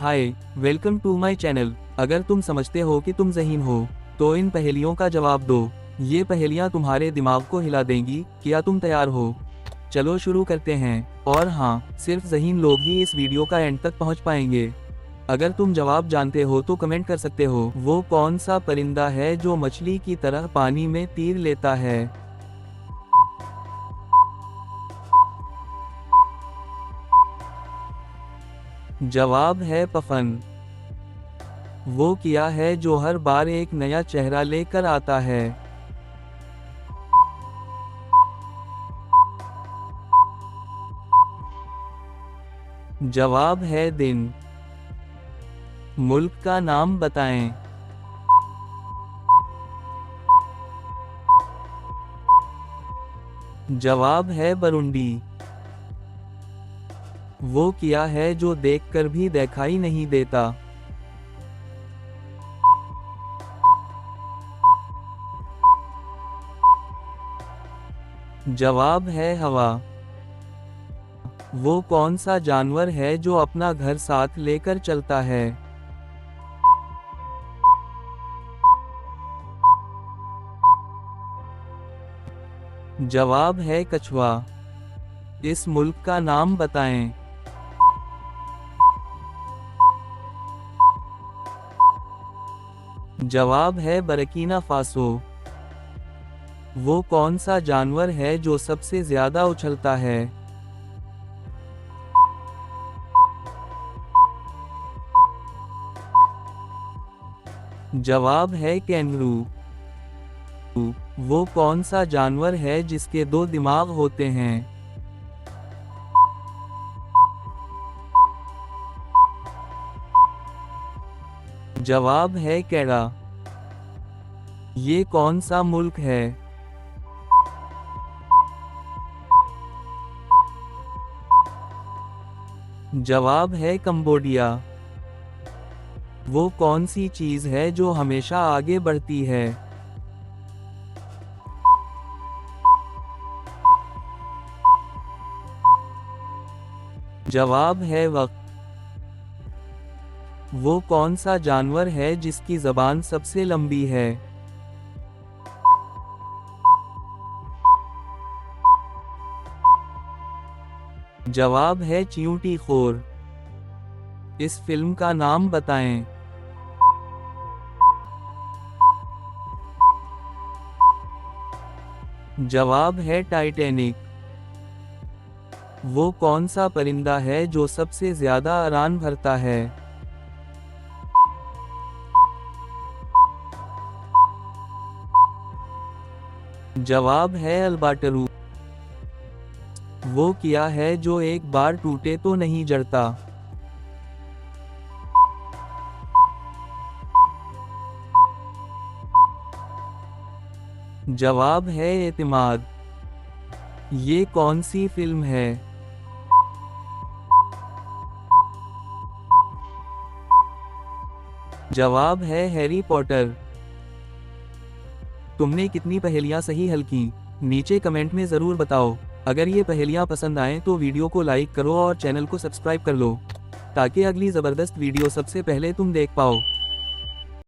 Hi, welcome to my channel. अगर तुम समझते हो कि तुम ज़हीन हो, तो इन पहेलियों का जवाब दो। ये पहेलियाँ तुम्हारे दिमाग को हिला देंगी। क्या तुम तैयार हो? चलो शुरू करते हैं। और हाँ, सिर्फ ज़हीन लोग ही इस वीडियो का एंड तक पहुँच पाएंगे। अगर तुम जवाब जानते हो तो कमेंट कर सकते हो। वो कौन सा परिंदा है जो मछली की तरह पानी में तीर लेता है? जवाब है पफन। वो क्या है जो हर बार एक नया चेहरा लेकर आता है? जवाब है दिन। मुल्क का नाम बताएं। जवाब है बरुंडी। वो क्या है जो देखकर भी दिखाई नहीं देता? जवाब है हवा। वो कौन सा जानवर है जो अपना घर साथ लेकर चलता है? जवाब है कछुआ। इस मुल्क का नाम बताएं। जवाब है बरकीना फासो। वो कौन सा जानवर है जो सबसे ज्यादा उछलता है? जवाब है कैंगरू। वो कौन सा जानवर है जिसके दो दिमाग होते हैं? जवाब है कैड़ा। ये कौन सा मुल्क है? जवाब है कंबोडिया। वो कौन सी चीज है जो हमेशा आगे बढ़ती है? जवाब है वक्त। वो कौन सा जानवर है जिसकी जबान सबसे लंबी है? जवाब है चींटी खोर। इस फिल्म का नाम बताएं। जवाब है टाइटैनिक। वो कौन सा परिंदा है जो सबसे ज्यादा उड़ान भरता है? जवाब है अल्बाटरू। वो क्या है जो एक बार टूटे तो नहीं जड़ता? जवाब है एतमाद। ये कौन सी फिल्म है? जवाब है हैरी पॉटर। तुमने कितनी पहेलियां सही हल की? नीचे कमेंट में ज़रूर बताओ। अगर ये पहेलियां पसंद आएं तो वीडियो को लाइक करो और चैनल को सब्सक्राइब कर लो, ताकि अगली ज़बरदस्त वीडियो सबसे पहले तुम देख पाओ।